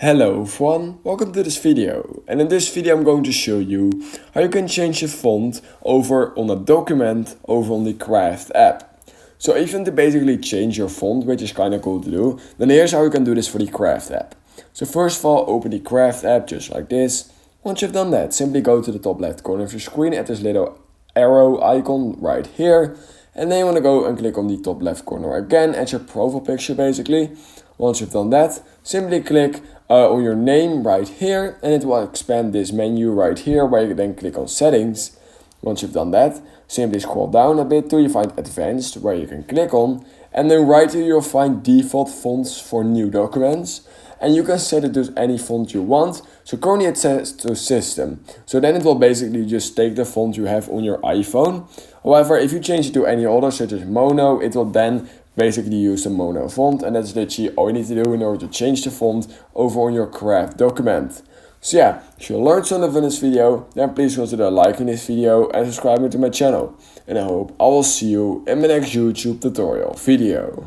Hello everyone, welcome to this video, and in this video I'm going to show you how you can change the font over on a document over on the Craft app. So if you want to basically change your font, which is kind of cool to do, then here's how you can do this for the Craft app. So first of all, open the Craft app just like this. Once you've done that, simply go to the top left corner of your screen at this little arrow icon right here, and then you want to go and click on the top left corner again at your profile picture basically. Once you've done that, simply click on your name right here, and it will expand this menu right here where you then click on settings. Once you've done that, simply scroll down a bit till you find advanced where you can click on, and then right here you'll find default fonts for new documents, and you can set it to any font you want. So currently it says to system, so then it will basically just take the font you have on your iPhone. However, if you change it to any other such as Mono, it will then basically use the Mono font, and that's literally all you need to do in order to change the font over on your Craft document. So yeah, if you learned something from this video, then please consider liking this video and subscribing to my channel. And I hope I will see you in my next YouTube tutorial video.